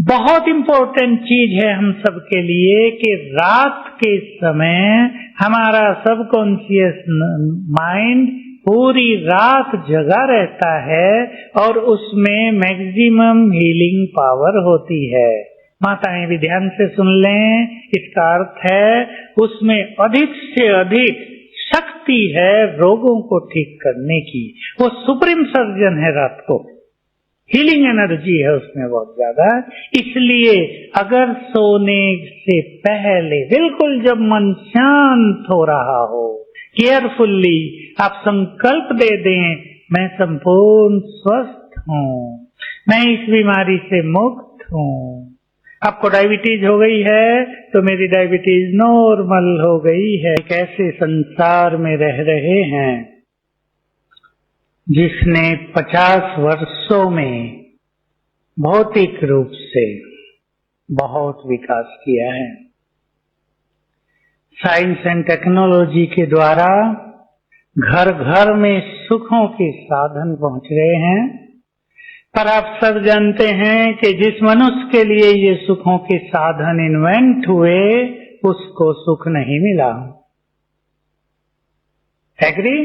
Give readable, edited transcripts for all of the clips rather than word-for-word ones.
बहुत इम्पोर्टेंट चीज है हम सब के लिए कि रात के समय हमारा सबकॉन्शियस माइंड पूरी रात जगा रहता है और उसमें मैक्सिमम हीलिंग पावर होती है। माताएं भी ध्यान से सुन लें, इसका अर्थ है उसमें अधिक से अधिक शक्ति है रोगों को ठीक करने की। वो सुप्रीम सर्जन है रात को, हीलिंग एनर्जी है उसमें बहुत ज्यादा। इसलिए अगर सोने से पहले बिल्कुल जब मन शांत हो रहा हो, केयरफुल्ली आप संकल्प दे दें, मैं संपूर्ण स्वस्थ हूँ, मैं इस बीमारी से मुक्त हूँ। आपको डायबिटीज हो गई है तो मेरी डायबिटीज नॉर्मल हो गई है। एक ऐसे संसार में रह रहे हैं जिसने 50 वर्षों में भौतिक रूप से बहुत विकास किया है। साइंस एंड टेक्नोलॉजी के द्वारा घर घर में सुखों के साधन पहुंच गए हैं, पर आप सब जानते हैं कि जिस मनुष्य के लिए ये सुखों के साधन इन्वेंट हुए उसको सुख नहीं मिला। एग्री?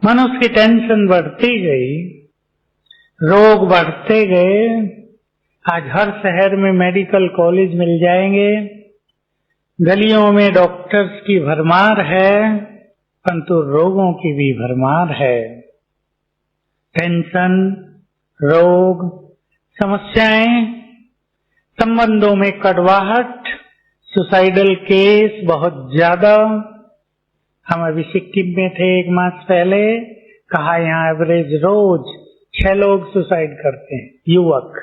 मनुष्य की टेंशन बढ़ती गई, रोग बढ़ते गए। आज हर शहर में मेडिकल कॉलेज मिल जाएंगे, गलियों में डॉक्टर्स की भरमार है, परंतु रोगों की भी भरमार है। टेंशन, रोग, समस्याएं, संबंधों में कड़वाहट, सुसाइडल केस बहुत ज्यादा। हम अभी सिक्किम में थे एक मास पहले, कहा यहाँ एवरेज रोज 6 लोग सुसाइड करते हैं, युवक।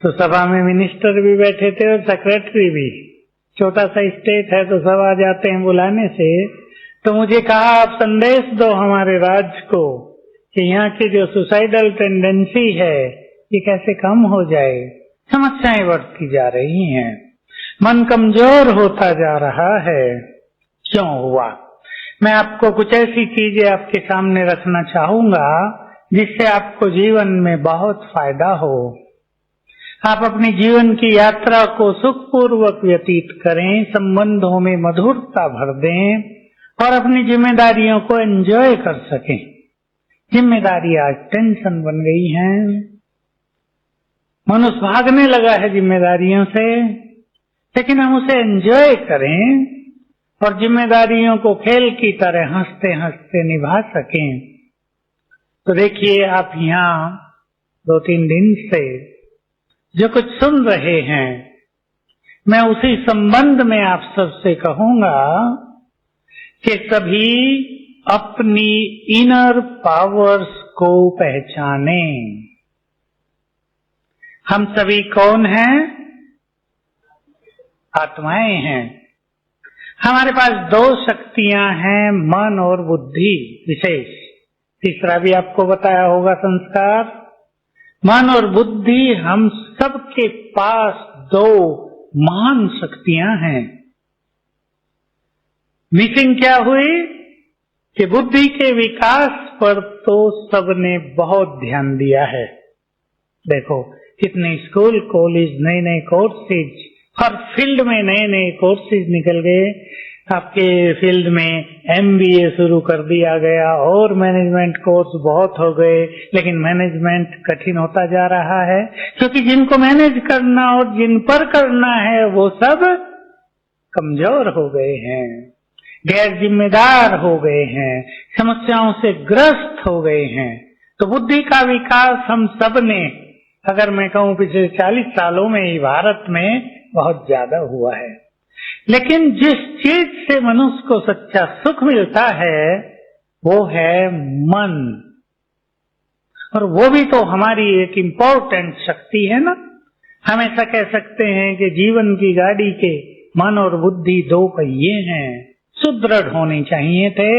तो सभा में मिनिस्टर भी बैठे थे और सेक्रेटरी भी, छोटा सा स्टेट है तो सब आ जाते हैं बुलाने से। तो मुझे कहा आप संदेश दो हमारे राज्य को कि यहाँ की जो सुसाइडल टेंडेंसी है ये कैसे कम हो जाए। समस्याएं बढ़ती जा रही हैं, मन कमजोर होता जा रहा है। क्यों हुआ? मैं आपको कुछ ऐसी चीजें आपके सामने रखना चाहूंगा जिससे आपको जीवन में बहुत फायदा हो। आप अपनी जीवन की यात्रा को सुखपूर्वक व्यतीत करें, संबंधों में मधुरता भर दें और अपनी जिम्मेदारियों को एंजॉय कर सकें। जिम्मेदारी आज टेंशन बन गई है, मनुष्य भागने लगा है जिम्मेदारियों से, लेकिन हम उसे एंजॉय करें और जिम्मेदारियों को खेल की तरह हंसते हंसते निभा सकें। तो देखिए, आप यहाँ 2-3 दिन से जो कुछ सुन रहे हैं, मैं उसी संबंध में आप सबसे कहूंगा कि सभी अपनी इनर पावर्स को पहचाने। हम सभी कौन हैं? आत्माएं हैं। हमारे पास 2 शक्तियां हैं, मन और बुद्धि विशेष। तीसरा भी आपको बताया होगा, संस्कार। मन और बुद्धि, हम सबके पास 2 महान शक्तियां हैं। मिसिंग क्या हुई कि बुद्धि के विकास पर तो सबने बहुत ध्यान दिया है। देखो कितने स्कूल कॉलेज, नए नए कोर्सेज, हर फील्ड में नए नए कोर्सेज निकल गए। आपके फील्ड में MBA शुरू कर दिया गया और मैनेजमेंट कोर्स बहुत हो गए, लेकिन मैनेजमेंट कठिन होता जा रहा है क्योंकि जिनको मैनेज करना और जिन पर करना है वो सब कमजोर हो गए हैं, गैर जिम्मेदार हो गए हैं, समस्याओं से ग्रस्त हो गए हैं। तो बुद्धि का विकास हम सब ने, अगर मैं कहूं पिछले 40 सालों में ही भारत में बहुत ज्यादा हुआ है। लेकिन जिस चीज से मनुष्य को सच्चा सुख मिलता है वो है मन, और वो भी तो हमारी एक इम्पोर्टेंट शक्ति है ना। हम ऐसा कह सकते हैं कि जीवन की गाड़ी के मन और बुद्धि 2 पहिए हैं, सुदृढ़ होने चाहिए थे,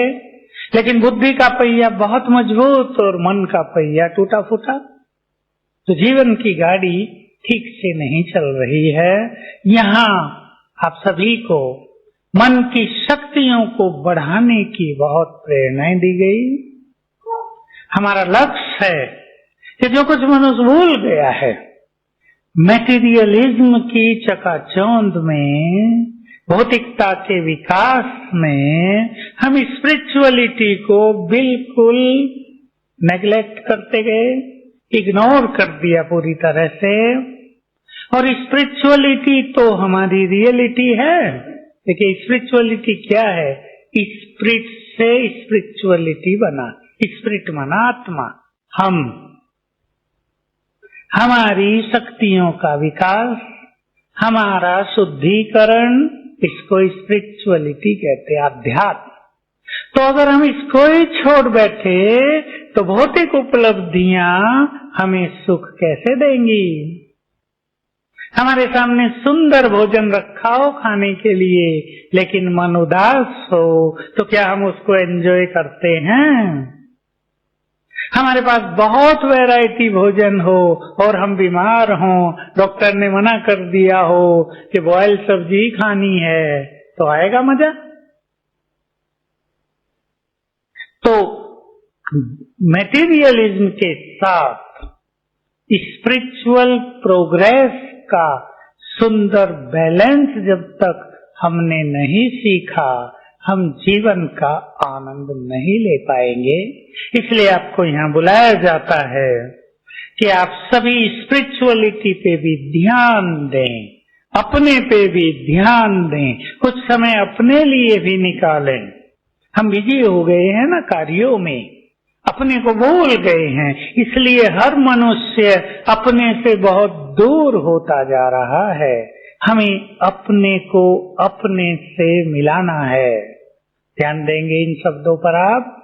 लेकिन बुद्धि का पहिया बहुत मजबूत और मन का पहिया टूटा फूटा। तो जीवन की गाड़ी ठीक से नहीं चल रही है। यहाँ आप सभी को मन की शक्तियों को बढ़ाने की बहुत प्रेरणाएं दी गई। हमारा लक्ष्य है कि जो कुछ मनुष्य भूल गया है, मैटेरियलिज्म की चकाचौंध में, भौतिकता के विकास में हम स्पिरिचुअलिटी को बिल्कुल नेग्लेक्ट करते गए, इग्नोर कर दिया पूरी तरह से। और स्पिरिचुअलिटी तो हमारी रियलिटी है। देखिए स्पिरिचुअलिटी क्या है? स्पिरिट से स्पिरिचुअलिटी बना, स्पिरिट माना आत्मा। हम, हमारी शक्तियों का विकास, हमारा शुद्धिकरण, इसको स्पिरिचुअलिटी कहते हैं, अध्यात्म। तो अगर हम इसको ही छोड़ बैठे तो भौतिक उपलब्धियां हमें सुख कैसे देंगी? हमारे सामने सुंदर भोजन रखा हो खाने के लिए, लेकिन मन उदास हो तो क्या हम उसको एंजॉय करते हैं? हमारे पास बहुत वैरायटी भोजन हो और हम बीमार हों, डॉक्टर ने मना कर दिया हो कि बॉयल सब्जी खानी है, तो आएगा मजा? तो मटेरियलिज्म के साथ स्पिरिचुअल प्रोग्रेस का सुंदर बैलेंस जब तक हमने नहीं सीखा, हम जीवन का आनंद नहीं ले पाएंगे। इसलिए आपको यहाँ बुलाया जाता है कि आप सभी स्पिरिचुअलिटी पे भी ध्यान दें, अपने पे भी ध्यान दें, कुछ समय अपने लिए भी निकालें। हम बिजी हो गए हैं ना कार्यों में, अपने को भूल गए हैं, इसलिए हर मनुष्य अपने से बहुत दूर होता जा रहा है। हमें अपने को अपने से मिलाना है। ध्यान देंगे इन शब्दों पर आप?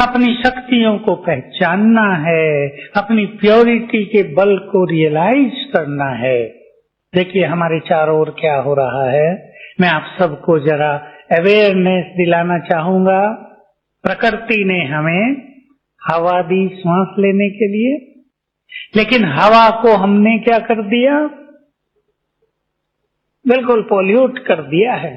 अपनी शक्तियों को पहचानना है, अपनी प्योरिटी के बल को रियलाइज करना है। देखिए हमारे चारों ओर क्या हो रहा है, मैं आप सबको जरा अवेयरनेस दिलाना चाहूंगा। प्रकृति ने हमें हवा दी सांस लेने के लिए, लेकिन हवा को हमने क्या कर दिया? बिल्कुल पॉल्यूट कर दिया है।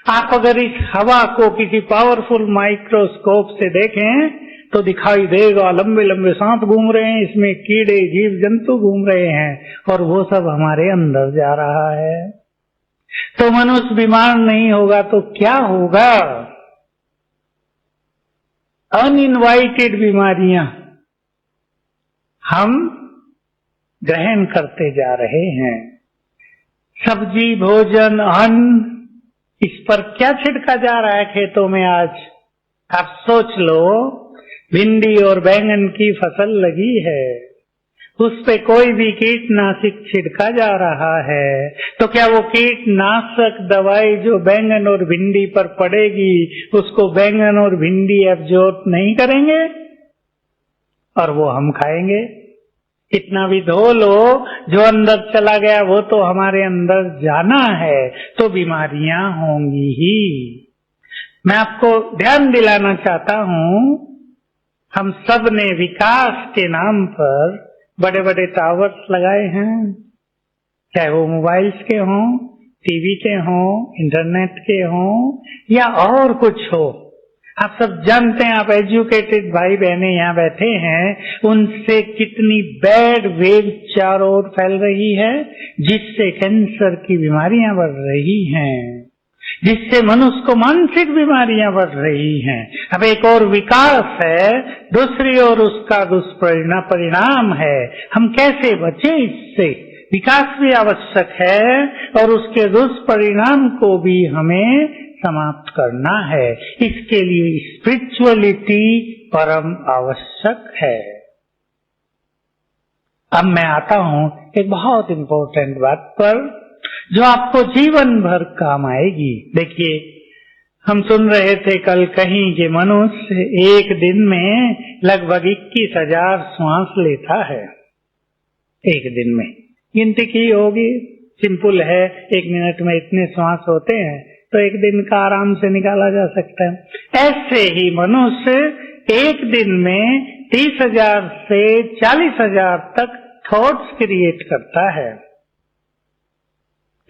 आप अगर इस हवा को किसी पावरफुल माइक्रोस्कोप से देखें तो दिखाई देगा लंबे लंबे सांप घूम रहे हैं, इसमें कीड़े जीव जंतु घूम रहे हैं, और वो सब हमारे अंदर जा रहा है। तो मनुष्य बीमार नहीं होगा तो क्या होगा? अनइनवाइटेड बीमारियां हम ग्रहण करते जा रहे हैं। सब्जी, भोजन, अन्न, इस पर क्या छिड़का जा रहा है खेतों में आज? आप सोच लो, भिंडी और बैंगन की फसल लगी है, उस पे कोई भी कीटनाशक छिड़का जा रहा है, तो क्या वो कीटनाशक दवाई जो बैंगन और भिंडी पर पड़ेगी उसको बैंगन और भिंडी एब्जॉर्ब नहीं करेंगे और वो हम खाएंगे? कितना भी धो लो, जो अंदर चला गया वो तो हमारे अंदर जाना है, तो बीमारियां होंगी ही। मैं आपको ध्यान दिलाना चाहता हूं, हम सब ने विकास के नाम पर बड़े बड़े टावर्स लगाए हैं, चाहे वो मोबाइल्स के हों, टीवी के हों, इंटरनेट के हों या और कुछ हो। आप सब जानते हैं, आप एजुकेटेड भाई बहने यहाँ बैठे हैं, उनसे कितनी बैड वेव चारों ओर फैल रही है, जिससे कैंसर की बीमारियां बढ़ रही हैं, जिससे मनुष्य को मानसिक बीमारियां बढ़ रही हैं। अब एक और विकास है, दूसरी ओर उसका दुष्परिणाम है। हम कैसे बचें इससे? विकास भी आवश्यक है और उसके दुष्परिणाम को भी हमें समाप्त करना है। इसके लिए स्पिरिचुअलिटी परम आवश्यक है। अब मैं आता हूं एक बहुत इंपॉर्टेंट बात पर, जो आपको जीवन भर काम आएगी। देखिए, हम सुन रहे थे कल कहीं कि मनुष्य एक दिन में लगभग 21,000 श्वास लेता है। एक दिन में गिनती की होगी, सिंपल है, 1 मिनट में इतने श्वास होते हैं, तो एक दिन का आराम से निकाला जा सकता है। ऐसे ही मनुष्य एक दिन में 30,000 से 40,000 तक थॉट्स क्रिएट करता है।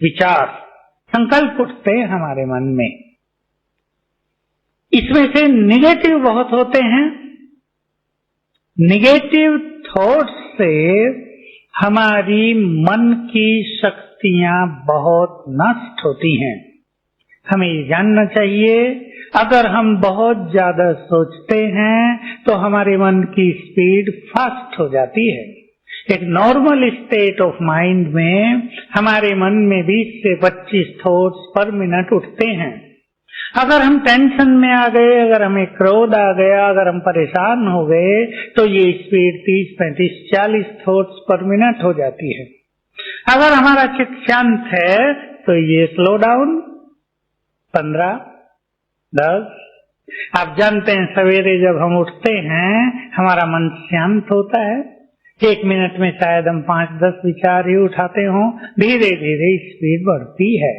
विचार, संकल्प उठते हैं हमारे मन में। इसमें से निगेटिव बहुत होते हैं। निगेटिव थॉट्स से हमारी मन की शक्तियां बहुत नष्ट होती हैं। हमें ये जानना चाहिए, अगर हम बहुत ज्यादा सोचते हैं तो हमारे मन की स्पीड फास्ट हो जाती है। एक नॉर्मल स्टेट ऑफ माइंड में हमारे मन में 20 से 25 थॉट्स पर मिनट उठते हैं। अगर हम टेंशन में आ गए, अगर हमें क्रोध आ गया, अगर हम परेशान हो गए, तो ये स्पीड 30, 35, 40 थॉट्स पर मिनट हो जाती है। अगर हमारा चित्त शांत है तो ये स्लो डाउन 15, 10। आप जानते हैं सवेरे जब हम उठते हैं हमारा मन शांत होता है। 1 मिनट में शायद हम 5-10 विचार ही उठाते हों। धीरे धीरे स्पीड बढ़ती है।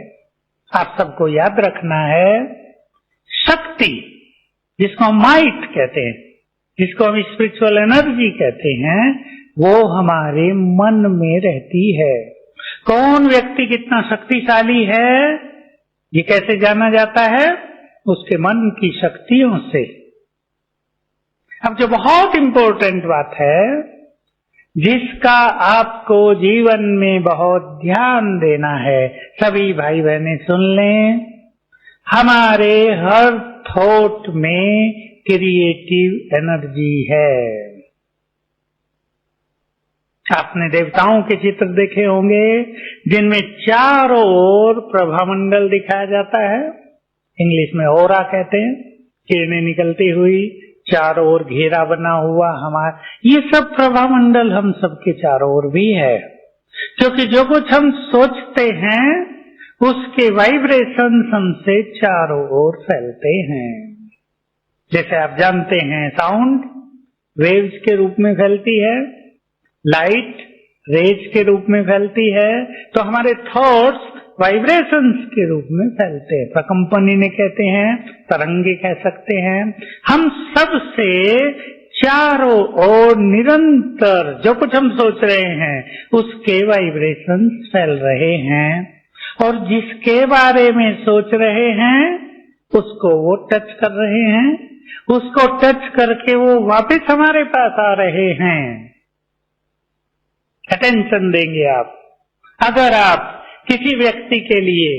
आप सबको याद रखना है, शक्ति जिसको हम माइट कहते हैं, जिसको हम स्पिरिचुअल एनर्जी कहते हैं, वो हमारे मन में रहती है। कौन व्यक्ति कितना शक्तिशाली है ये कैसे जाना जाता है? उसके मन की शक्तियों से। अब जो बहुत इंपॉर्टेंट बात है, जिसका आपको जीवन में बहुत ध्यान देना है, सभी भाई बहनें सुन लें, हमारे हर थॉट में क्रिएटिव एनर्जी है। आपने देवताओं के चित्र देखे होंगे जिनमें चारों ओर प्रभामंडल दिखाया जाता है, इंग्लिश में ओरा कहते हैं, किरणें निकलती हुई, चारों ओर घेरा बना हुआ हमारा, ये सब प्रभामंडल हम सबके चारों ओर भी है। क्योंकि जो कुछ हम सोचते हैं उसके वाइब्रेशंस हमसे चारों ओर फैलते हैं। जैसे आप जानते हैं साउंड वेव्स के रूप में फैलती है, लाइट रेज के रूप में फैलती है, तो हमारे थॉट्स वाइब्रेशंस के रूप में फैलते हैं। प्रकंपन इन्हें कहते हैं, तरंगे कह सकते हैं। हम सब से चारों ओर निरंतर जो कुछ हम सोच रहे हैं उसके वाइब्रेशंस फैल रहे हैं, और जिसके बारे में सोच रहे हैं उसको वो टच कर रहे हैं, उसको टच करके वो वापस हमारे पास आ रहे हैं। अटेंशन देंगे आप। अगर आप किसी व्यक्ति के लिए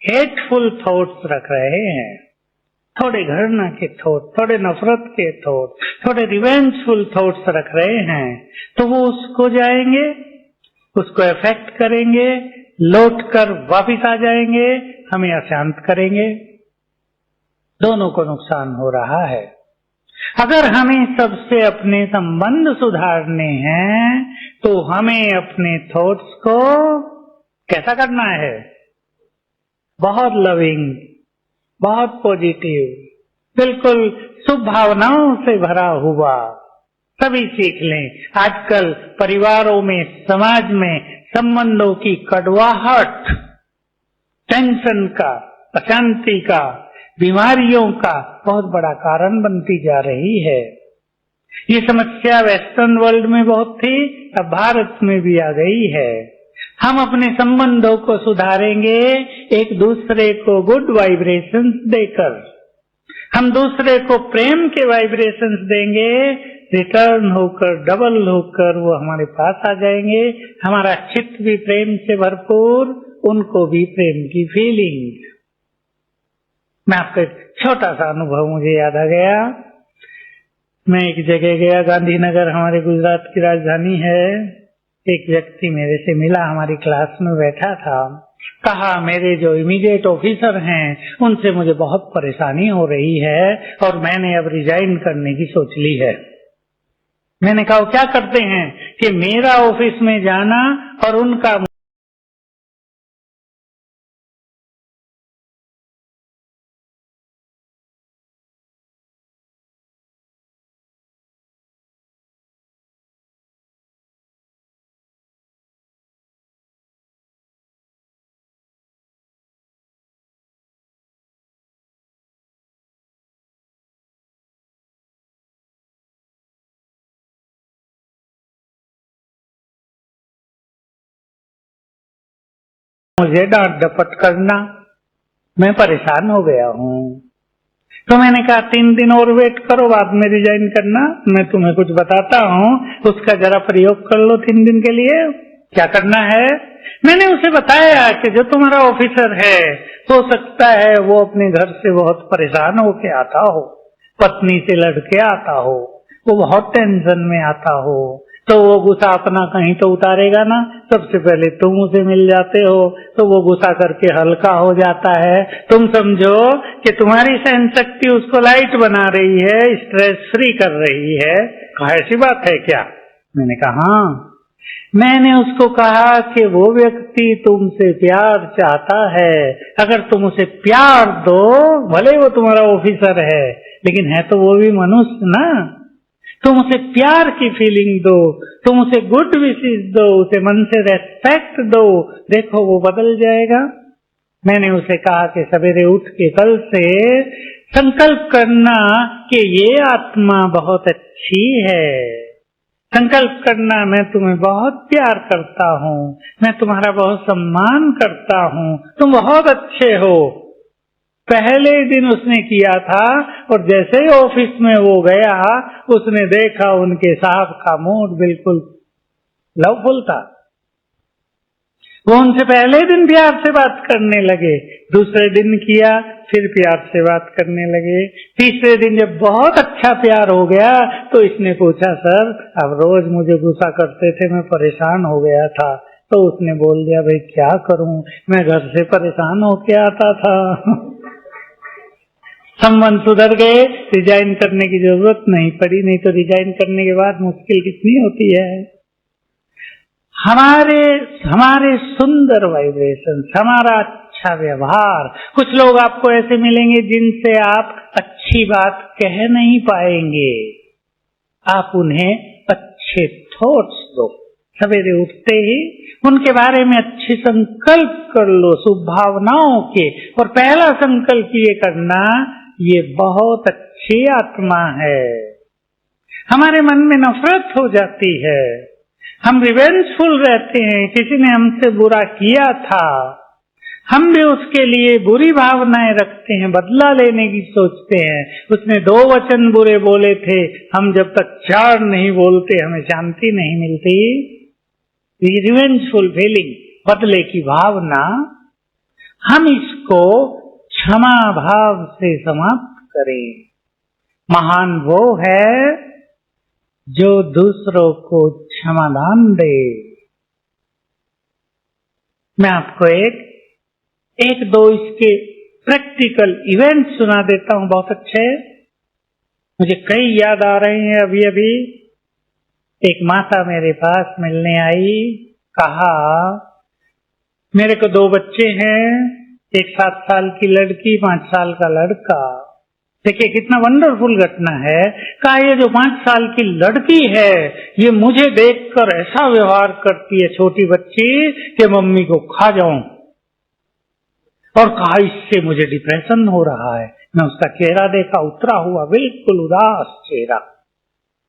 हेटफुल थॉट्स रख रहे हैं, थोड़े घृणा के थॉट, थोड़े नफरत के थॉट, थोड़े रिवेंजफुल थॉट्स रख रहे हैं, तो वो उसको जाएंगे, उसको अफेक्ट करेंगे, लौट कर वापिस आ जाएंगे, हमें अशांत करेंगे। दोनों को नुकसान हो रहा है। अगर हमें सबसे अपने संबंध सुधारने हैं तो हमें अपने थॉट्स को कैसा करना है? बहुत लविंग, बहुत पॉजिटिव, बिल्कुल शुभ भावनाओं से भरा हुआ। सभी सीख लें। आजकल परिवारों में, समाज में संबंधों की कड़वाहट, टेंशन का, अशांति का, बीमारियों का बहुत बड़ा कारण बनती जा रही है। ये समस्या वेस्टर्न वर्ल्ड में बहुत थी, अब भारत में भी आ गई है। हम अपने संबंधों को सुधारेंगे एक दूसरे को गुड वाइब्रेशंस देकर। हम दूसरे को प्रेम के वाइब्रेशंस देंगे, रिटर्न होकर, डबल होकर वो हमारे पास आ जाएंगे। हमारा चित्त भी प्रेम से भरपूर, उनको भी प्रेम की फीलिंग। मैं आपका एक छोटा सा अनुभव मुझे याद आ गया। मैं एक जगह गया, गांधीनगर हमारे गुजरात की राजधानी है। एक व्यक्ति मेरे से मिला, हमारी क्लास में बैठा था। कहा मेरे जो इमीडिएट ऑफिसर हैं उनसे मुझे बहुत परेशानी हो रही है और मैंने अब रिजाइन करने की सोच ली है। मैंने कहा क्या करते हैं? कि मेरा ऑफिस में जाना और उनका मुझे डांट डपट करना, मैं परेशान हो गया हूँ। तो मैंने कहा 3 दिन और वेट करो, बाद में रिजाइन करना, मैं तुम्हें कुछ बताता हूँ, उसका जरा प्रयोग कर लो 3 दिन के लिए। क्या करना है? मैंने उसे बताया कि जो तुम्हारा ऑफिसर है, हो सकता है वो अपने घर से बहुत परेशान होके आता हो, पत्नी से लड़के आता हो, वो बहुत टेंशन में आता हो, तो वो गुस्सा अपना कहीं तो उतारेगा ना। सबसे पहले तुम उसे मिल जाते हो तो वो गुस्सा करके हल्का हो जाता है। तुम समझो कि तुम्हारी सहन शक्ति उसको लाइट बना रही है, स्ट्रेस फ्री कर रही है। ऐसी बात है क्या? मैंने कहा हाँ। मैंने उसको कहा कि वो व्यक्ति तुमसे प्यार चाहता है, अगर तुम उसे प्यार दो, भले वो तुम्हारा ऑफिसर है लेकिन है तो वो भी मनुष्य ना, तुम उसे प्यार की फीलिंग दो, तुम उसे गुड विशेस दो, उसे मन से रेस्पेक्ट दो, देखो वो बदल जाएगा। मैंने उसे कहा कि सवेरे उठ के कल से संकल्प करना कि ये आत्मा बहुत अच्छी है, संकल्प करना मैं तुम्हें बहुत प्यार करता हूँ, मैं तुम्हारा बहुत सम्मान करता हूँ, तुम बहुत अच्छे हो। पहले दिन उसने किया था और जैसे ही ऑफिस में वो गया, उसने देखा उनके साहब का मूड बिल्कुल लवफुल था। वो उनसे पहले दिन प्यार से बात करने लगे, दूसरे दिन किया फिर प्यार से बात करने लगे, तीसरे दिन जब बहुत अच्छा प्यार हो गया तो इसने पूछा सर अब रोज मुझे गुस्सा करते थे, मैं परेशान हो गया था। तो उसने बोल दिया भाई क्या करूं, मैं घर से परेशान होके आता था। संबंध सुधर गए, रिजाइन करने की जरूरत नहीं पड़ी, नहीं तो रिजाइन करने के बाद मुश्किल कितनी होती है। हमारे सुंदर वाइब्रेशन, हमारा अच्छा व्यवहार, कुछ लोग आपको ऐसे मिलेंगे जिनसे आप अच्छी बात कह नहीं पाएंगे, आप उन्हें अच्छे थॉट्स दो, सवेरे उठते ही उनके बारे में अच्छे संकल्प कर लो शुभ भावनाओं के, और पहला संकल्प ये करना ये बहुत अच्छी आत्मा है। हमारे मन में नफरत हो जाती है, हम रिवेंजफुल रहते हैं, किसी ने हमसे बुरा किया था, हम भी उसके लिए बुरी भावनाएं रखते हैं, बदला लेने की सोचते हैं। उसने 2 वचन बुरे बोले थे, हम जब तक 4 नहीं बोलते हमें शांति नहीं मिलती। रिवेंजफुल फीलिंग, बदले की भावना, हम इसको क्षमा भाव से समाप्त करें। महान वो है जो दूसरों को क्षमादान दे। मैं आपको एक दो इसके प्रैक्टिकल इवेंट सुना देता हूं, बहुत अच्छे, मुझे कई याद आ रहे हैं अभी अभी। एक माता मेरे पास मिलने आई, कहा मेरे को 2 बच्चे हैं, एक 7 साल की लड़की, 5 साल का लड़का। देखिए कितना वंडरफुल घटना है। कहा ये जो 5 साल की लड़की है ये मुझे देखकर ऐसा व्यवहार करती है छोटी बच्ची कि मम्मी को खा जाऊं, और कहा इससे मुझे डिप्रेशन हो रहा है। मैं उसका चेहरा देखा, उतरा हुआ बिल्कुल उदास चेहरा,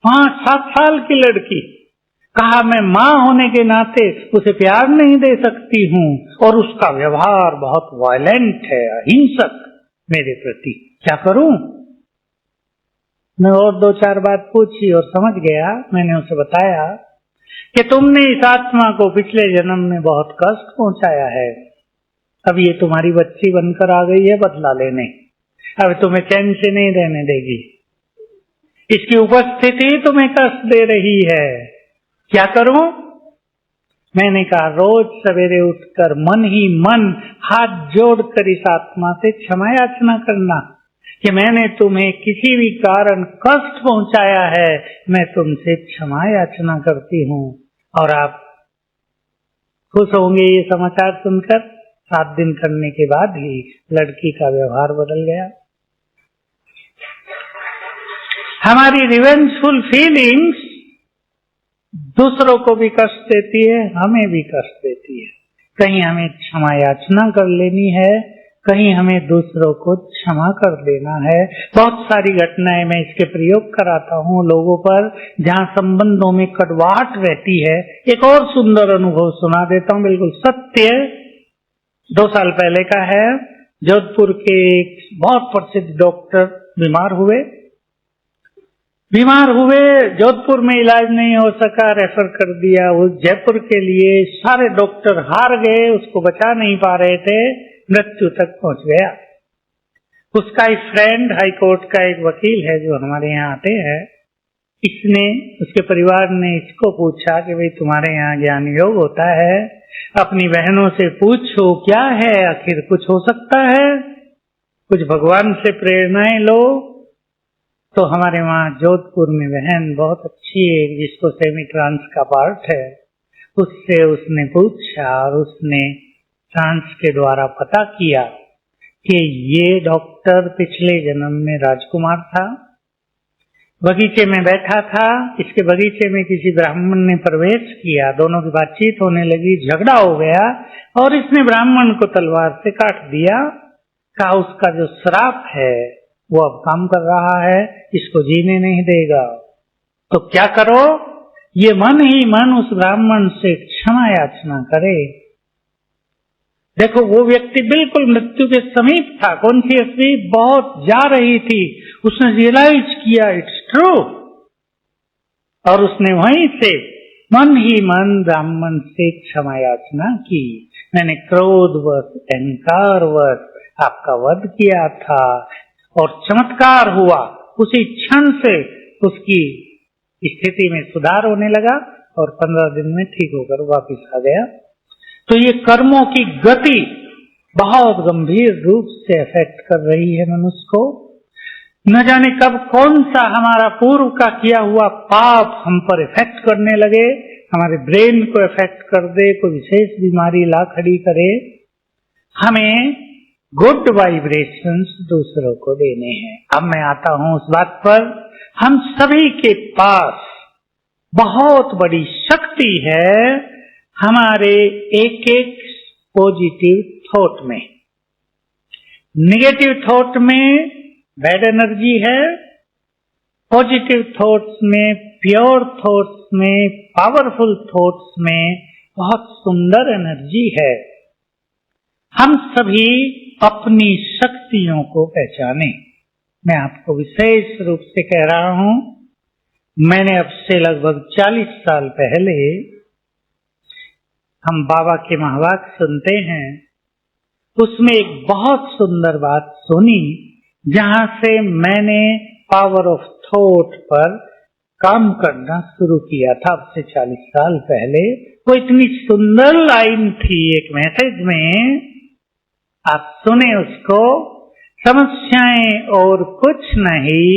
5-7 साल की लड़की। कहा मैं माँ होने के नाते उसे प्यार नहीं दे सकती हूँ, और उसका व्यवहार बहुत वायलेंट है, अहिंसक मेरे प्रति, क्या करूं? मैं और 2-4 बात पूछी और समझ गया। मैंने उसे बताया कि तुमने इस आत्मा को पिछले जन्म में बहुत कष्ट पहुंचाया है, अब ये तुम्हारी बच्ची बनकर आ गई है बदला लेने, अब तुम्हें चैन से नहीं रहने देगी, इसकी उपस्थिति तुम्हें कष्ट दे रही है, क्या करूं? मैंने कहा रोज सवेरे उठकर मन ही मन हाथ जोड़कर इस आत्मा से क्षमा याचना करना कि मैंने तुम्हें किसी भी कारण कष्ट पहुंचाया है, मैं तुमसे क्षमा याचना करती हूँ। और आप खुश होंगे ये समाचार सुनकर, 7 दिन करने के बाद ही लड़की का व्यवहार बदल गया। हमारी रिवेंजफुल फीलिंग्स दूसरों को भी कष्ट देती है, हमें भी कष्ट देती है। कहीं हमें क्षमा याचना कर लेनी है, कहीं हमें दूसरों को क्षमा कर देना है। बहुत सारी घटनाएं मैं इसके प्रयोग कराता हूँ लोगों पर, जहाँ संबंधों में कड़वाहट रहती है। एक और सुंदर अनुभव सुना देता हूँ, बिल्कुल सत्य, 2 साल पहले का है। जोधपुर के एक बहुत प्रसिद्ध डॉक्टर बीमार हुए, जोधपुर में इलाज नहीं हो सका, रेफर कर दिया वो जयपुर के लिए। सारे डॉक्टर हार गए, उसको बचा नहीं पा रहे थे, मृत्यु तक पहुंच गया। उसका एक फ्रेंड, हाई कोर्ट का एक वकील है जो हमारे यहाँ आते हैं, इसने, उसके परिवार ने इसको पूछा कि भाई तुम्हारे यहाँ ज्ञान योग होता है, अपनी बहनों से पूछो क्या है, आखिर कुछ हो सकता है, कुछ भगवान से प्रेरणाएं लो। तो हमारे वहाँ जोधपुर में बहन बहुत अच्छी है जिसको सेमी ट्रांस का पार्ट है, उससे उसने पूछा और उसने ट्रांस के द्वारा पता किया कि ये डॉक्टर पिछले जन्म में राजकुमार था, बगीचे में बैठा था, इसके बगीचे में किसी ब्राह्मण ने प्रवेश किया, दोनों की बातचीत होने लगी, झगड़ा हो गया और इसने ब्राह्मण को तलवार से काट दिया। कहा उसका जो श्राप है वो अब काम कर रहा है, इसको जीने नहीं देगा। तो क्या करो, ये मन ही मन उस ब्राह्मण से क्षमा याचना करे। देखो वो व्यक्ति बिल्कुल मृत्यु के समीप था, कॉन्शियसली बहुत जा रही थी, उसने रियलाइज किया इट्स ट्रू और उसने वहीं से मन ही मन ब्राह्मण से क्षमा याचना की। मैंने क्रोधवश, अहंकारवश आपका वध किया था और चमत्कार हुआ, उसी क्षण से उसकी स्थिति में सुधार होने लगा और 15 दिन में ठीक होकर वापस आ गया। तो ये कर्मों की गति बहुत गंभीर रूप से अफेक्ट कर रही है मनुष्य को। न जाने कब कौन सा हमारा पूर्व का किया हुआ पाप हम पर इफेक्ट करने लगे, हमारे ब्रेन को इफेक्ट कर दे, कोई विशेष बीमारी ला खड़ी करे। हमें गुड वाइब्रेशंस दूसरों को देने हैं। अब मैं आता हूं उस बात पर, हम सभी के पास बहुत बड़ी शक्ति है हमारे एक एक पॉजिटिव थॉट में। नेगेटिव थॉट में बैड एनर्जी है, पॉजिटिव थॉट्स में, प्योर थॉट्स में, पावरफुल थॉट्स में बहुत सुंदर एनर्जी है। हम सभी अपनी शक्तियों को पहचाने। मैं आपको विशेष रूप से कह रहा हूं, मैंने अब से लगभग 40 साल पहले, हम बाबा के महावाक्य सुनते हैं, उसमें एक बहुत सुंदर बात सुनी जहां से मैंने पावर ऑफ थॉट पर काम करना शुरू किया था अब से 40 साल पहले। वो इतनी सुंदर लाइन थी एक मैसेज में, आप सुने उसको। समस्याएं और कुछ नहीं,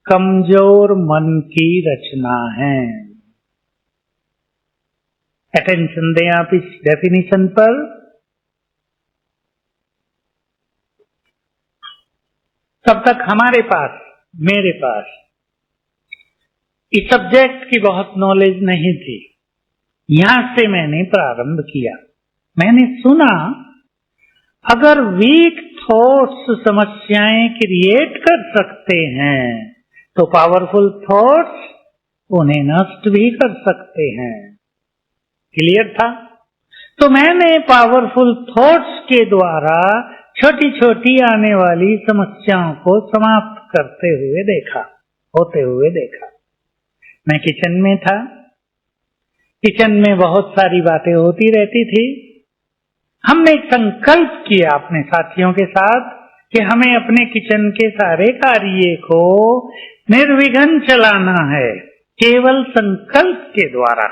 कमजोर मन की रचना है। अटेंशन दें आप इस डेफिनेशन पर। तब तक हमारे पास, मेरे पास इस सब्जेक्ट की बहुत नॉलेज नहीं थी। यहां से मैंने प्रारंभ किया। मैंने सुना अगर वीक थॉट्स समस्याएं क्रिएट कर सकते हैं तो पावरफुल थॉट्स उन्हें नष्ट भी कर सकते हैं। क्लियर था? तो मैंने पावरफुल थॉट्स के द्वारा छोटी छोटी आने वाली समस्याओं को समाप्त करते हुए देखा, होते हुए देखा। मैं किचन में था, किचन में बहुत सारी बातें होती रहती थी। हमने एक संकल्प किया अपने साथियों के साथ कि हमें अपने किचन के सारे कार्य को निर्विघ्न चलाना है, केवल संकल्प के द्वारा।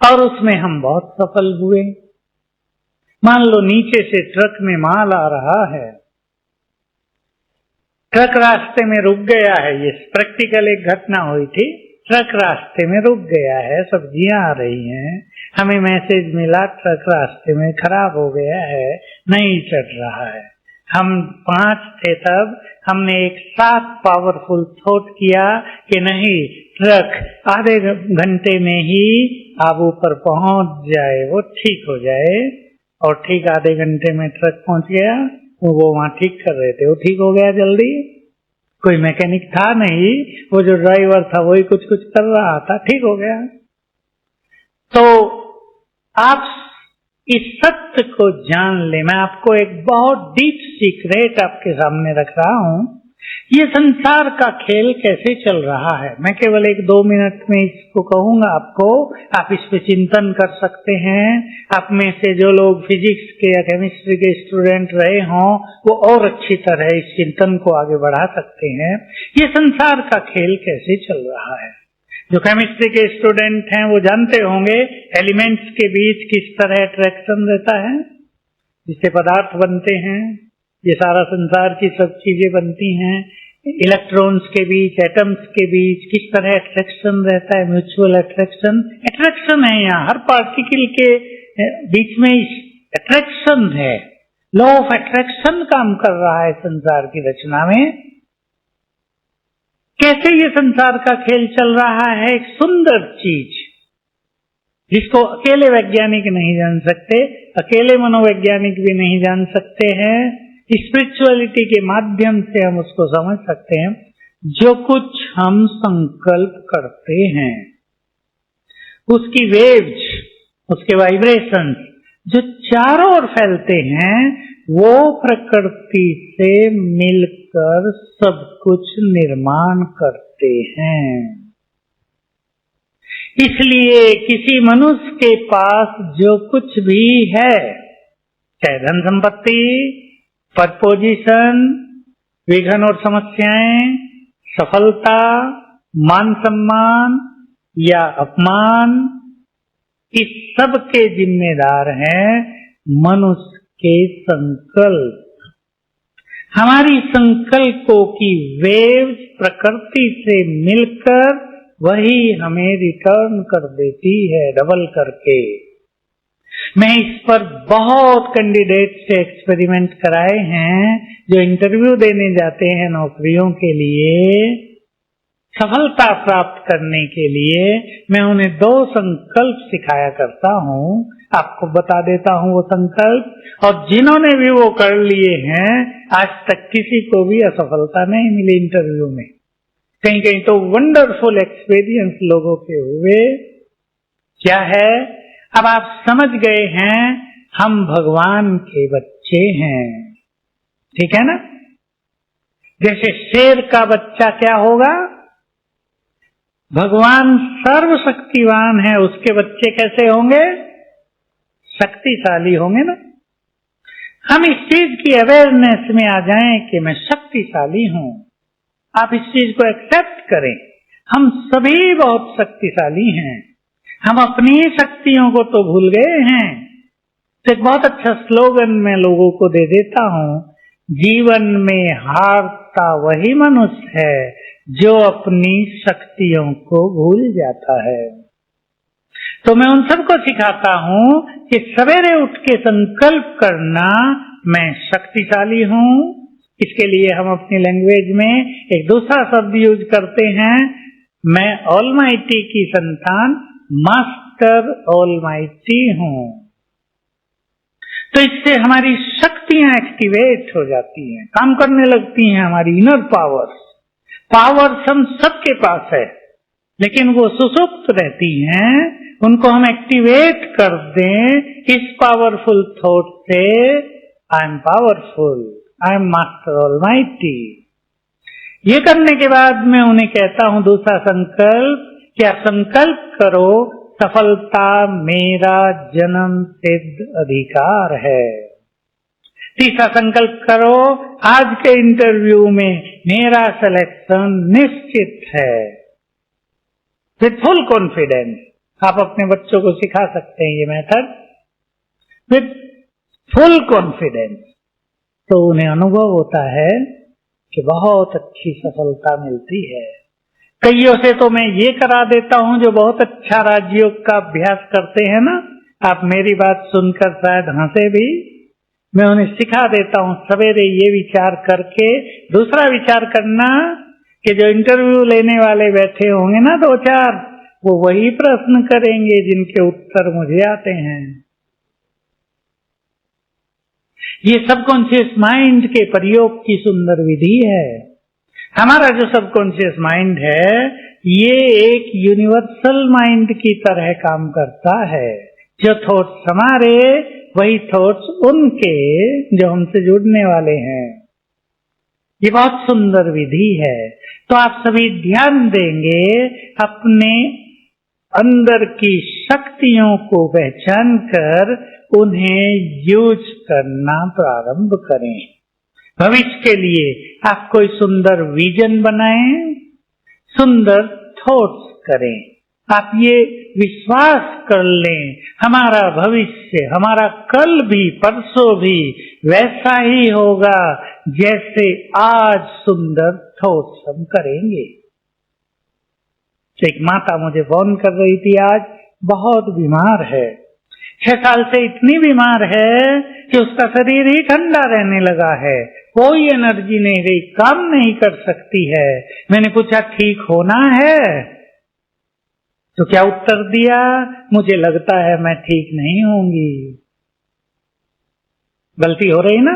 और उसमें हम बहुत सफल हुए। मान लो नीचे से ट्रक में माल आ रहा है, ट्रक रास्ते में रुक गया है। ये प्रैक्टिकल एक घटना हुई थी। ट्रक रास्ते में रुक गया है, सब्जियां आ रही हैं, हमें मैसेज मिला ट्रक रास्ते में खराब हो गया है, नहीं चल रहा है। हम 5 थे तब, हमने एक साथ पावरफुल थॉट किया कि नहीं, ट्रक आधे घंटे में ही आबू पर पहुंच जाए, वो ठीक हो जाए। और ठीक आधे घंटे में ट्रक पहुंच गया। वो वहां ठीक कर रहे थे, वो ठीक हो गया जल्दी। कोई मैकेनिक था नहीं, वो जो ड्राइवर था वही कुछ कुछ कर रहा था, ठीक हो गया। तो आप इस सत्य को जान ले। मैं आपको एक बहुत डीप सीक्रेट आपके सामने रख रहा हूं। ये संसार का खेल कैसे चल रहा है, मैं केवल 1-2 मिनट में इसको कहूंगा आपको, आप इस पे चिंतन कर सकते हैं। आप में से जो लोग फिजिक्स के या केमिस्ट्री के स्टूडेंट रहे हों वो और अच्छी तरह इस चिंतन को आगे बढ़ा सकते हैं। ये संसार का खेल कैसे चल रहा है। जो केमिस्ट्री के स्टूडेंट हैं वो जानते होंगे एलिमेंट्स के बीच किस तरह अट्रैक्शन रहता है, जिससे पदार्थ बनते हैं। ये सारा संसार की सब चीजें बनती हैं। इलेक्ट्रॉन्स के बीच, एटम्स के बीच किस तरह अट्रैक्शन रहता है, म्यूचुअल अट्रैक्शन। अट्रैक्शन है यहाँ, हर पार्टिकल के बीच में अट्रैक्शन है। लॉ ऑफ अट्रैक्शन काम कर रहा है संसार की रचना में। कैसे ये संसार का खेल चल रहा है, एक सुंदर चीज जिसको अकेले वैज्ञानिक नहीं जान सकते, अकेले मनोवैज्ञानिक भी नहीं जान सकते हैं। स्पिरिचुअलिटी के माध्यम से हम उसको समझ सकते हैं। जो कुछ हम संकल्प करते हैं उसकी वेव्स, उसके वाइब्रेशंस जो चारों ओर फैलते हैं वो प्रकृति से मिलकर सब कुछ निर्माण करते हैं। इसलिए किसी मनुष्य के पास जो कुछ भी है, चाहे धन संपत्ति, पद पोजीशन, विघ्न और समस्याएं, सफलता, मान सम्मान या अपमान, इस सब के जिम्मेदार हैं मनुष्य के संकल्प। हमारी संकल्पों की वेव्स प्रकृति से मिलकर वही हमें रिटर्न कर देती है डबल करके। मैं इस पर बहुत कैंडिडेट से एक्सपेरिमेंट कराए हैं जो इंटरव्यू देने जाते हैं नौकरियों के लिए, सफलता प्राप्त करने के लिए। मैं उन्हें 2 संकल्प सिखाया करता हूँ, आपको बता देता हूँ वो संकल्प, और जिन्होंने भी वो कर लिए हैं आज तक किसी को भी असफलता नहीं मिली इंटरव्यू में। कहीं कहीं तो वंडरफुल एक्सपीरियंस लोगों के हुए। क्या है, अब आप समझ गए हैं हम भगवान के बच्चे हैं, ठीक है ना। जैसे शेर का बच्चा क्या होगा, भगवान सर्वशक्तिवान है, उसके बच्चे कैसे होंगे, शक्तिशाली होंगे ना। हम इस चीज की अवेयरनेस में आ जाएं कि मैं शक्तिशाली हूं, आप इस चीज को एक्सेप्ट करें। हम सभी बहुत शक्तिशाली हैं, हम अपनी शक्तियों को तो भूल गए हैं। तो एक बहुत अच्छा स्लोगन मैं लोगों को दे देता हूँ, जीवन में हारता वही मनुष्य है जो अपनी शक्तियों को भूल जाता है। तो मैं उन सबको सिखाता हूँ कि सवेरे उठ के संकल्प करना, मैं शक्तिशाली हूँ। इसके लिए हम अपनी लैंग्वेज में एक दूसरा शब्द यूज करते हैं, मैं ऑलमाइटी की संतान, मास्टर ऑलमाइटी हूँ। तो इससे हमारी शक्तियां एक्टिवेट हो जाती हैं, काम करने लगती हैं हमारी इनर पावर्स। पावर्स हम सबके पास है, लेकिन वो सुसुप्त रहती हैं, उनको हम एक्टिवेट कर दें इस पावरफुल थॉट से, I am powerful, I am master almighty. ये करने के बाद मैं उन्हें कहता हूं दूसरा संकल्प, क्या संकल्प करो सफलता मेरा जन्म सिद्ध अधिकार है। तीसरा संकल्प करो, आज के इंटरव्यू में मेरा सिलेक्शन निश्चित है। विथ फुल कॉन्फिडेंस आप अपने बच्चों को सिखा सकते हैं ये मेथड, विथ फुल कॉन्फिडेंस। तो उन्हें अनुभव होता है कि बहुत अच्छी सफलता मिलती है। कईयों से तो मैं ये करा देता हूं जो बहुत अच्छा राजयोग का अभ्यास करते हैं ना, आप मेरी बात सुनकर शायद हंसे भी, मैं उन्हें सिखा देता हूं सवेरे ये विचार करके। दूसरा विचार करना कि जो इंटरव्यू लेने वाले बैठे होंगे ना 2-4, वो वही प्रश्न करेंगे जिनके उत्तर मुझे आते हैं। ये सबकॉन्शियस माइंड के प्रयोग की सुंदर विधि है। हमारा जो सबकॉन्शियस माइंड है ये एक यूनिवर्सल माइंड की तरह काम करता है। जो थॉट्स हमारे, वही थॉट्स उनके जो हमसे जुड़ने वाले हैं। ये बहुत सुंदर विधि है। तो आप सभी ध्यान देंगे, अपने अंदर की शक्तियों को पहचान कर उन्हें यूज करना प्रारंभ करें। भविष्य के लिए आप कोई सुंदर विजन बनाएं, सुंदर थॉट्स करें। आप ये विश्वास कर लें, हमारा भविष्य, हमारा कल भी, परसों भी वैसा ही होगा जैसे आज सुंदर थॉट्स हम करेंगे। एक माता मुझे फोन कर रही थी, आज बहुत बीमार है, 6 साल से इतनी बीमार है कि उसका शरीर ही ठंडा रहने लगा है, कोई एनर्जी नहीं रही, काम नहीं कर सकती है। मैंने पूछा ठीक होना है? तो क्या उत्तर दिया? मुझे लगता है मैं ठीक नहीं होंगी। गलती हो रही ना?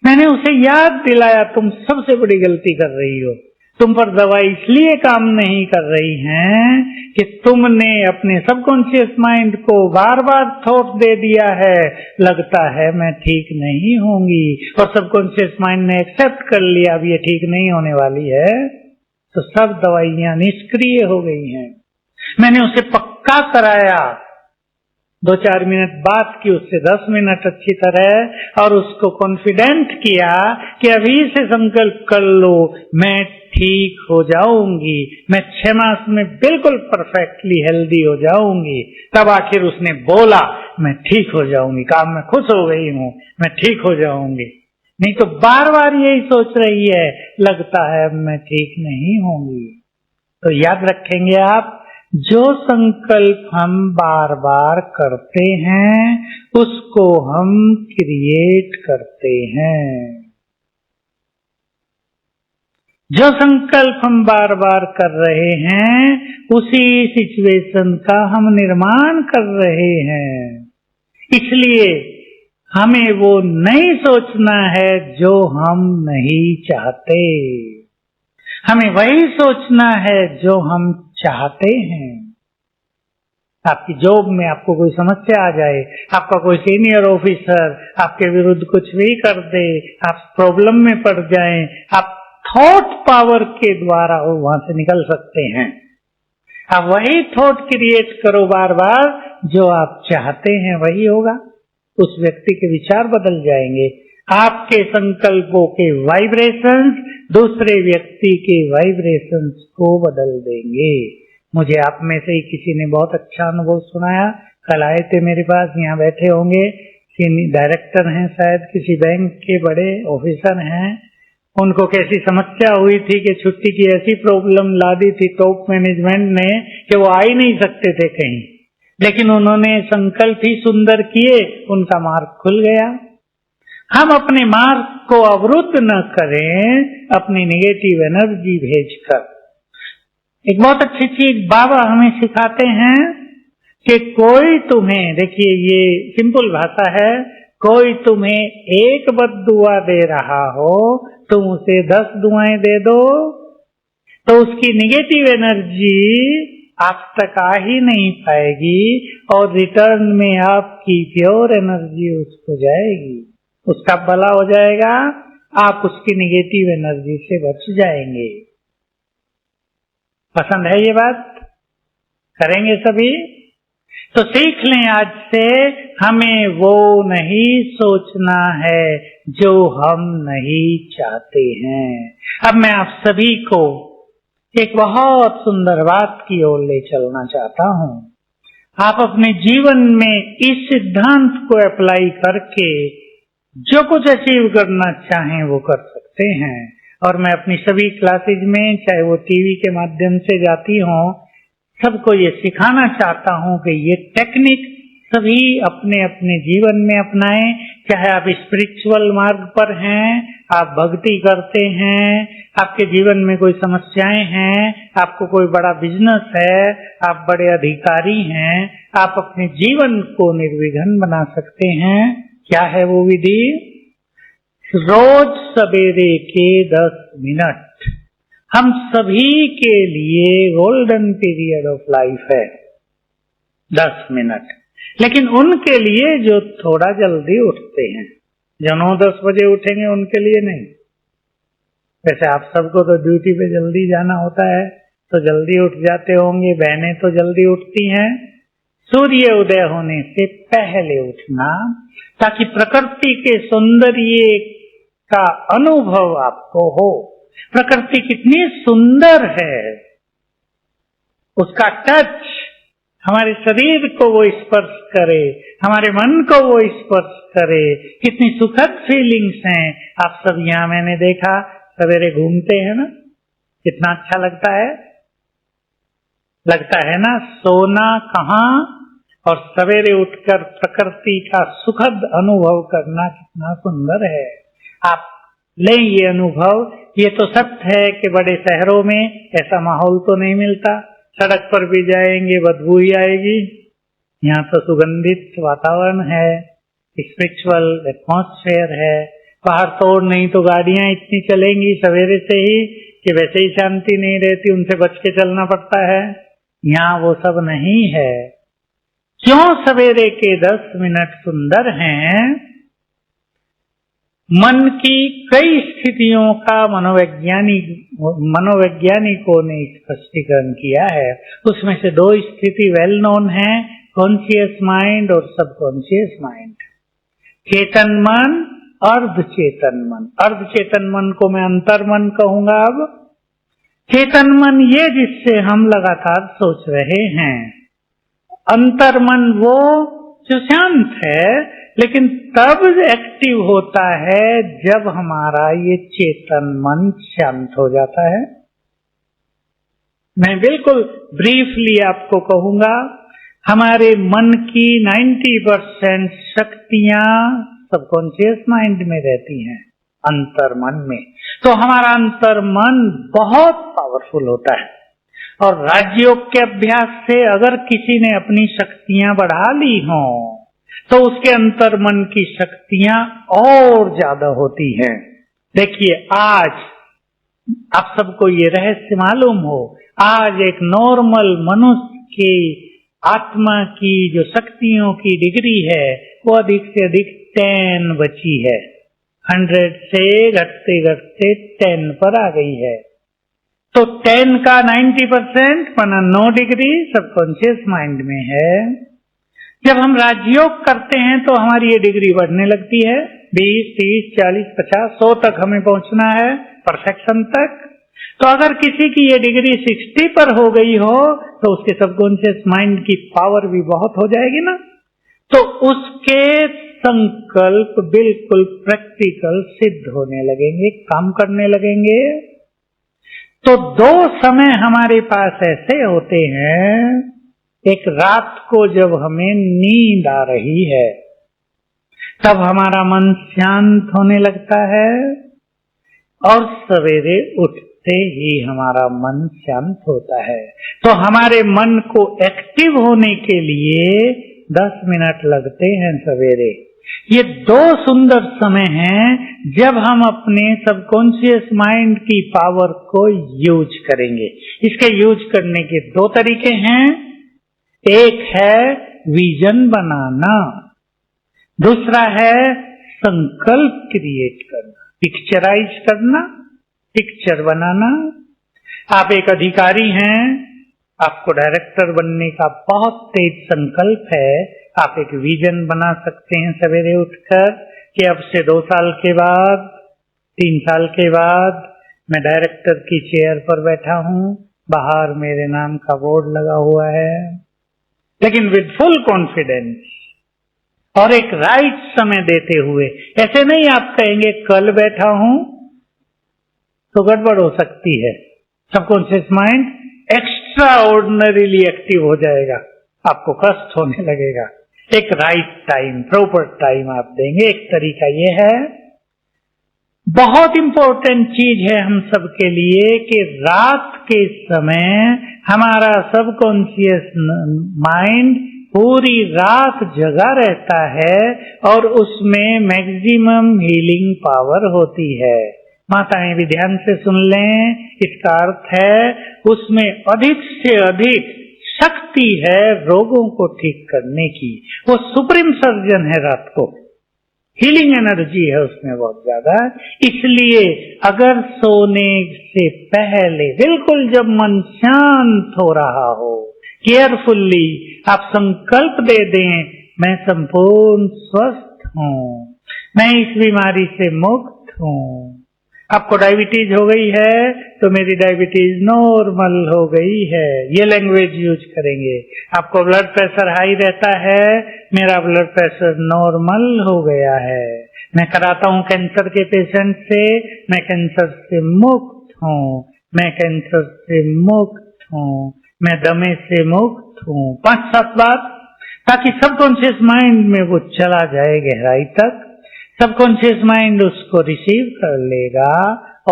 मैंने उसे याद दिलाया, तुम सबसे बड़ी गलती कर रही हो। तुम पर दवाई इसलिए काम नहीं कर रही है कि तुमने अपने सबकॉन्शियस माइंड को बार बार थॉट दे दिया है, लगता है मैं ठीक नहीं होंगी, और सबकॉन्शियस माइंड ने एक्सेप्ट कर लिया अब ये ठीक नहीं होने वाली है, तो सब दवाइयां निष्क्रिय हो गई हैं। मैंने उसे पक्का कराया, 2-4 मिनट बात की उससे 10 मिनट अच्छी तरह, और उसको कॉन्फिडेंट किया कि अभी से संकल्प कर लो मैं ठीक हो जाऊंगी, मैं 6 मास में बिल्कुल परफेक्टली हेल्दी हो जाऊंगी। तब आखिर उसने बोला मैं ठीक हो जाऊंगी, काम में खुश हो गई हूं, मैं ठीक हो जाऊंगी। नहीं तो बार बार यही सोच रही है, लगता है मैं ठीक नहीं होंगी। तो याद रखेंगे आप, जो संकल्प हम बार बार करते हैं उसको हम क्रिएट करते हैं। जो संकल्प हम बार बार कर रहे हैं उसी सिचुएशन का हम निर्माण कर रहे हैं। इसलिए हमें वो नहीं सोचना है जो हम नहीं चाहते, हमें वही सोचना है जो हम चाहते हैं। आपकी जॉब में आपको कोई समस्या आ जाए, आपका कोई सीनियर ऑफिसर आपके विरुद्ध कुछ भी कर दे, आप प्रॉब्लम में पड़ जाएं, आप थॉट पावर के द्वारा वहां से निकल सकते हैं। आप वही थॉट क्रिएट करो बार बार, जो आप चाहते हैं वही होगा। उस व्यक्ति के विचार बदल जाएंगे, आपके संकल्पों के वाइब्रेशंस दूसरे व्यक्ति के वाइब्रेशंस को बदल देंगे। मुझे आप में से ही किसी ने बहुत अच्छा अनुभव सुनाया, कल आए थे मेरे पास, यहाँ बैठे होंगे, डायरेक्टर हैं शायद किसी बैंक के, बड़े ऑफिसर हैं। उनको कैसी समस्या हुई थी कि छुट्टी की ऐसी प्रॉब्लम ला दी थी टॉप मैनेजमेंट ने कि वो आ ही नहीं सकते थे कहीं, लेकिन उन्होंने संकल्प ही सुंदर किए, उनका मार्ग खुल गया। हम अपने मार्ग को अवरुद्ध न करें अपनी नेगेटिव एनर्जी भेजकर। एक बहुत अच्छी चीज बाबा हमें सिखाते हैं कि कोई तुम्हें, देखिए ये सिंपल भाषा है, कोई तुम्हें एक बद्दुआ दे रहा हो, तुम उसे 10 दुआएं दे दो तो उसकी नेगेटिव एनर्जी आप तक आ ही नहीं पाएगी, और रिटर्न में आपकी प्योर एनर्जी उसको जाएगी, उसका भला हो जाएगा, आप उसकी नेगेटिव एनर्जी से बच जाएंगे। पसंद है ये बात? करेंगे सभी? तो सीख लें आज से, हमें वो नहीं सोचना है जो हम नहीं चाहते हैं। अब मैं आप सभी को एक बहुत सुंदर बात की ओर ले चलना चाहता हूं। आप अपने जीवन में इस सिद्धांत को अप्लाई करके जो कुछ अचीव करना चाहें वो कर सकते हैं। और मैं अपनी सभी क्लासेज में, चाहे वो टीवी के माध्यम से जाती हों, सबको ये सिखाना चाहता हूं कि ये टेक्निक सभी अपने अपने जीवन में अपनाएं। चाहे आप स्पिरिचुअल मार्ग पर हैं, आप भक्ति करते हैं, आपके जीवन में कोई समस्याएं हैं, आपको कोई बड़ा बिजनेस है, आप बड़े अधिकारी हैं, आप अपने जीवन को निर्विघ्न बना सकते हैं। क्या है वो विधि? रोज सवेरे के 10 मिनट हम सभी के लिए गोल्डन पीरियड ऑफ लाइफ है, 10 मिनट। लेकिन उनके लिए जो थोड़ा जल्दी उठते हैं, जो 9-10 बजे उठेंगे उनके लिए नहीं, वैसे आप सबको तो ड्यूटी पे जल्दी जाना होता है, तो जल्दी उठ जाते होंगे, बहनें तो जल्दी उठती हैं। सूर्य उदय होने से पहले उठना, ताकि प्रकृति के सौंदर्य का अनुभव आपको हो। प्रकृति कितनी सुंदर है, उसका टच हमारे शरीर को वो स्पर्श करे, हमारे मन को वो स्पर्श करे, कितनी सुखद फीलिंग्स हैं। आप सब यहाँ मैंने देखा सवेरे घूमते हैं ना, कितना अच्छा लगता है ना। सोना कहाँ और सवेरे उठकर प्रकृति का सुखद अनुभव करना कितना सुंदर है। आप लें ये अनुभव। ये तो सत्य है कि बड़े शहरों में ऐसा माहौल तो नहीं मिलता, सड़क पर भी जाएंगे बदबू ही आएगी। यहाँ तो सुगंधित वातावरण है, स्पिरिचुअल एटमॉस्फेयर है। बाहर तो नहीं तो गाड़ियां इतनी चलेंगी सवेरे से ही कि वैसे ही शांति नहीं रहती, उनसे बच के चलना पड़ता है। यहाँ वो सब नहीं है। क्यों सवेरे के 10 मिनट सुंदर हैं? मन की कई स्थितियों का मनोवैज्ञानिकों ने स्पष्टीकरण किया है। उसमें से 2 स्थिति वेल नोन है, कॉन्शियस माइंड और सबकॉन्शियस माइंड। चेतन मन, अर्ध चेतन मन। अर्ध चेतन मन को मैं अंतर्मन कहूंगा। अब चेतन मन ये जिससे हम लगातार सोच रहे हैं। अंतर्मन वो जो शांत है, लेकिन तब एक्टिव होता है जब हमारा ये चेतन मन शांत हो जाता है। मैं बिल्कुल ब्रीफली आपको कहूंगा, हमारे मन की 90% शक्तियां सबकॉन्शियस माइंड में रहती हैं, अंतर्मन में। तो हमारा अंतर्मन बहुत पावरफुल होता है। और राजयोग के अभ्यास से अगर किसी ने अपनी शक्तियां बढ़ा ली हों, तो उसके अंतर्मन की शक्तियां और ज्यादा होती हैं। देखिए, आज आप सबको ये रहस्य मालूम हो, आज एक नॉर्मल मनुष्य की आत्मा की जो शक्तियों की डिग्री है वो अधिक से अधिक 10 बची है। 100 से घटते घटते 10 पर आ गई है। तो 10 का 90% माना 9 डिग्री सबकॉन्शियस माइंड में है। जब हम राजयोग करते हैं तो हमारी ये डिग्री बढ़ने लगती है। 20, 30, 40, 50, 100 तक हमें पहुंचना है, परफेक्शन तक। तो अगर किसी की ये डिग्री 60 पर हो गई हो तो उसके सबकॉन्शियस माइंड की पावर भी बहुत हो जाएगी ना। तो उसके संकल्प बिल्कुल प्रैक्टिकल सिद्ध होने लगेंगे, काम करने लगेंगे। तो 2 समय हमारे पास ऐसे होते हैं। एक रात को जब हमें नींद आ रही है, तब हमारा मन शांत होने लगता है, और सवेरे उठते ही हमारा मन शांत होता है। तो हमारे मन को एक्टिव होने के लिए 10 मिनट लगते हैं सवेरे। ये 2 सुंदर समय हैं जब हम अपने सबकॉन्शियस माइंड की पावर को यूज करेंगे। इसके यूज करने के 2 तरीके हैं। एक है विजन बनाना, दूसरा है संकल्प क्रिएट करना, पिक्चराइज करना, पिक्चर बनाना। आप एक अधिकारी हैं, आपको डायरेक्टर बनने का बहुत तेज संकल्प है। आप एक विजन बना सकते हैं सवेरे उठकर कि अब से 2 साल के बाद, 3 साल के बाद मैं डायरेक्टर की चेयर पर बैठा हूं, बाहर मेरे नाम का बोर्ड लगा हुआ है, लेकिन विद फुल कॉन्फिडेंस और एक राइट समय देते हुए। ऐसे नहीं आप कहेंगे कल बैठा हूं, तो गड़बड़ हो सकती है। Subconscious mind extra ordinarily active हो जाएगा, आपको कष्ट होने लगेगा। एक राइट टाइम, प्रॉपर टाइम आप देंगे। एक तरीका ये है, बहुत इंपॉर्टेंट चीज है हम सबके लिए, कि रात के समय हमारा सबकॉन्शियस माइंड पूरी रात जगा रहता है और उसमें मैक्सिमम हीलिंग पावर होती है। माताएं भी ध्यान से सुन लें, इसका अर्थ है उसमें अधिक से अधिक शक्ति है रोगों को ठीक करने की। वो सुप्रीम सर्जन है रात को। हीलिंग एनर्जी है उसमें बहुत ज्यादा। इसलिए अगर सोने से पहले बिल्कुल जब मन शांत हो रहा हो, केयरफुल्ली आप संकल्प दे दें, मैं संपूर्ण स्वस्थ हूँ, मैं इस बीमारी से मुक्त हूँ। आपको डायबिटीज हो गई है तो मेरी डायबिटीज नॉर्मल हो गई है, ये लैंग्वेज यूज करेंगे। आपको ब्लड प्रेशर हाई रहता है, मेरा ब्लड प्रेशर नॉर्मल हो गया है। मैं कराता हूँ कैंसर के पेशेंट से, मैं कैंसर से मुक्त हूँ, मैं कैंसर से मुक्त हूँ, मैं दमे से मुक्त हूँ। 5-7 बार, ताकि सबकॉन्शियस माइंड में वो चला जाए गहराई तक। सबकॉन्शियस माइंड उसको रिसीव कर लेगा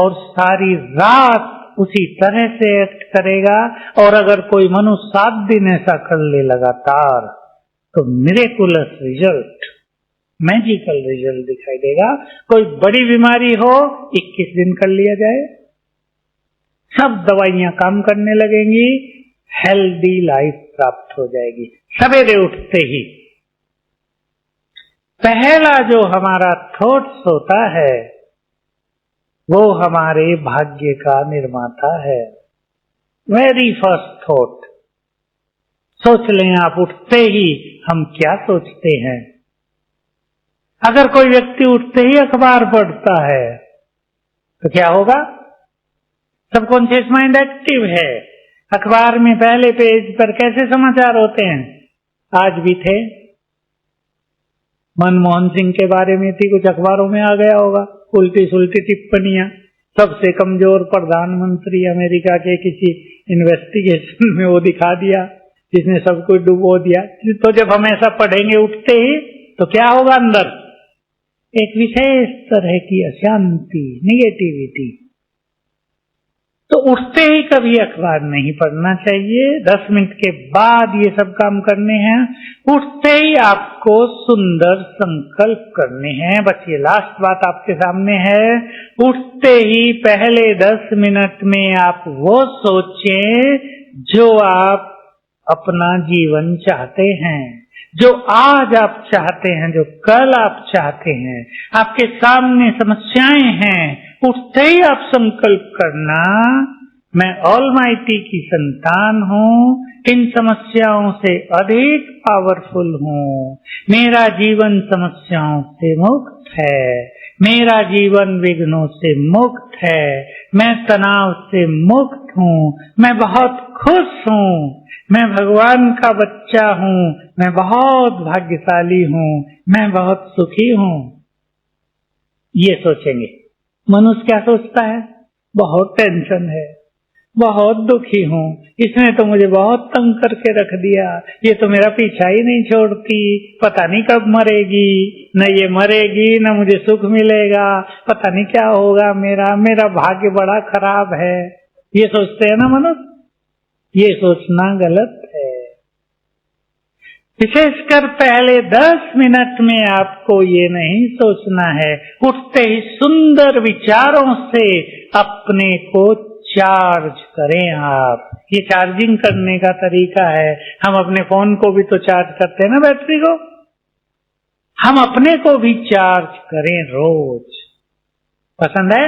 और सारी रात उसी तरह से एक्ट करेगा। और अगर कोई मनुष्य 7 दिन ऐसा कर ले लगातार तो मिरेकुलस रिजल्ट, मैजिकल रिजल्ट दिखाई देगा। कोई बड़ी बीमारी हो 21 दिन कर लिया जाए, सब दवाइयां काम करने लगेंगी, हेल्दी लाइफ प्राप्त हो जाएगी। सवेरे उठते ही पहला जो हमारा थॉट्स होता है वो हमारे भाग्य का निर्माता है। वेरी फर्स्ट थॉट, सोच लें आप उठते ही हम क्या सोचते हैं। अगर कोई व्यक्ति उठते ही अखबार पढ़ता है तो क्या होगा? सबकॉन्शियस माइंड एक्टिव है। अखबार में पहले पेज पर कैसे समाचार होते हैं? आज भी थे, मनमोहन सिंह के बारे में थी, कुछ अखबारों में आ गया होगा, उल्टी सुल्टी टिप्पणियां। सबसे कमजोर प्रधानमंत्री अमेरिका के किसी इन्वेस्टिगेशन में वो दिखा दिया जिसने सब कुछ डुबो दिया। तो जब हम ऐसा पढ़ेंगे उठते ही तो क्या होगा? अंदर एक विशेष तरह की अशांति, निगेटिविटी। तो उठते ही कभी अखबार नहीं पढ़ना चाहिए। 10 मिनट के बाद ये सब काम करने हैं। उठते ही आपको सुंदर संकल्प करने हैं। बस ये लास्ट बात आपके सामने है। उठते ही पहले 10 मिनट में आप वो सोचें जो आप अपना जीवन चाहते हैं, जो आज आप चाहते हैं, जो कल आप चाहते हैं। आपके सामने समस्याएं हैं, उठते ही आप संकल्प करना, मैं ऑलमाइटी की संतान हूँ, इन समस्याओं से अधिक पावरफुल हूँ, मेरा जीवन समस्याओं से मुक्त है, मेरा जीवन विघ्नों से मुक्त है, मैं तनाव से मुक्त हूँ, मैं बहुत खुश हूँ, मैं भगवान का बच्चा हूँ, मैं बहुत भाग्यशाली हूँ, मैं बहुत सुखी हूँ। ये सोचेंगे। मनुष्य क्या सोचता है? बहुत टेंशन है, बहुत दुखी हूँ, इसने तो मुझे बहुत तंग करके रख दिया, ये तो मेरा पीछा ही नहीं छोड़ती, पता नहीं कब मरेगी, न ये मरेगी न मुझे सुख मिलेगा, पता नहीं क्या होगा, मेरा भाग्य बड़ा खराब है। ये सोचते हैं ना मनुष्य। ये सोचना गलत है। विशेषकर पहले 10 मिनट में आपको ये नहीं सोचना है। उठते ही सुंदर विचारों से अपने को चार्ज करें आप। ये चार्जिंग करने का तरीका है। हम अपने फोन को भी तो चार्ज करते हैं ना, बैटरी को। हम अपने को भी चार्ज करें रोज। पसंद है?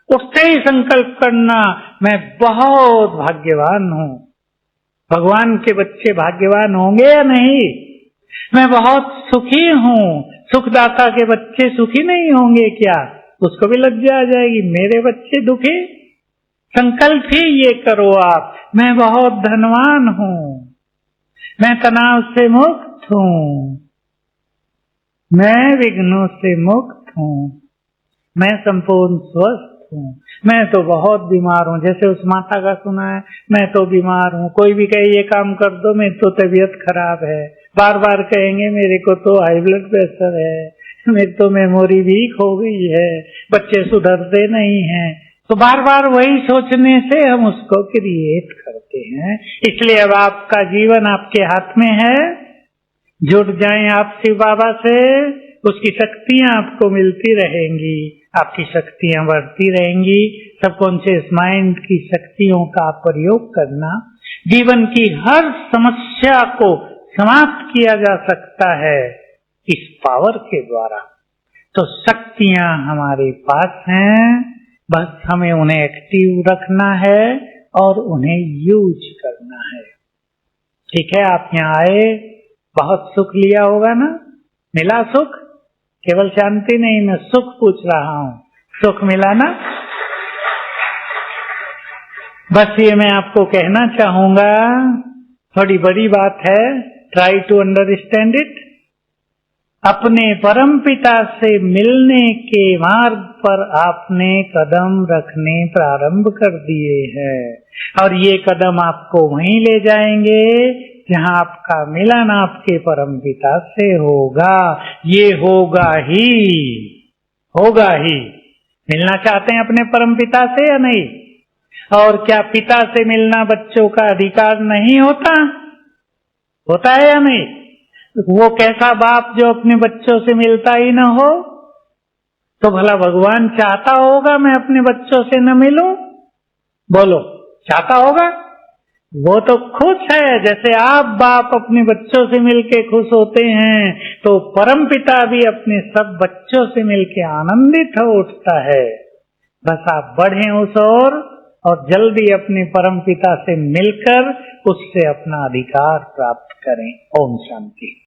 उठते ही संकल्प करना, मैं बहुत भाग्यवान हूँ। भगवान के बच्चे भाग्यवान होंगे या नहीं? मैं बहुत सुखी हूँ। सुखदाता के बच्चे सुखी नहीं होंगे क्या? उसको भी लज्जा आ जाएगी, मेरे बच्चे दुखी। संकल्प ही ये करो आप, मैं बहुत धनवान हूँ, मैं तनाव से मुक्त हूँ, मैं विघ्नों से मुक्त हूँ, मैं संपूर्ण स्वस्थ हूँ, मैं तो बहुत बीमार हूँ। जैसे उस माता का सुना है, मैं तो बीमार हूँ। कोई भी कहे ये काम कर दो, मेरी तो तबीयत खराब है। बार बार कहेंगे मेरे को तो हाई ब्लड प्रेशर है, मेरी तो मेमोरी वीक हो गई है, बच्चे सुधरते नहीं हैं। तो बार बार वही सोचने से हम उसको क्रिएट करते हैं। इसलिए अब आपका जीवन आपके हाथ में है। जुड़ जाएं आप शिव बाबा से, उसकी शक्तियां आपको मिलती रहेंगी, आपकी शक्तियां बढ़ती रहेंगी। सबकॉन्शियस माइंड की शक्तियों का प्रयोग करना, जीवन की हर समस्या को समाप्त किया जा सकता है इस पावर के द्वारा। तो शक्तियां हमारे पास हैं, बस हमें उन्हें एक्टिव रखना है और उन्हें यूज करना है। ठीक है, आप यहाँ आए, बहुत सुख लिया होगा ना? मिला सुख? केवल शांति नहीं, मैं सुख पूछ रहा हूँ, सुख मिला ना? बस ये मैं आपको कहना चाहूंगा, थोड़ी बड़ी बात है, ट्राई टू अंडरस्टैंड इट। अपने परमपिता से मिलने के मार्ग पर आपने कदम रखने प्रारंभ कर दिए हैं और ये कदम आपको वहीं ले जाएंगे जहां आपका मिलन आपके परमपिता से होगा। ये होगा ही, होगा ही। मिलना चाहते हैं अपने परमपिता से या नहीं? और क्या पिता से मिलना बच्चों का अधिकार नहीं होता? होता है या नहीं? वो कैसा बाप जो अपने बच्चों से मिलता ही न हो? तो भला भगवान चाहता होगा मैं अपने बच्चों से न मिलूं? बोलो, चाहता होगा? वो तो खुश है, जैसे आप बाप अपने बच्चों से मिलके खुश होते हैं, तो परमपिता भी अपने सब बच्चों से मिलके आनंदित हो उठता है। बस आप बढ़ें उस ओर और जल्दी अपने परमपिता से मिलकर उससे अपना अधिकार प्राप्त करें। ओम शांति।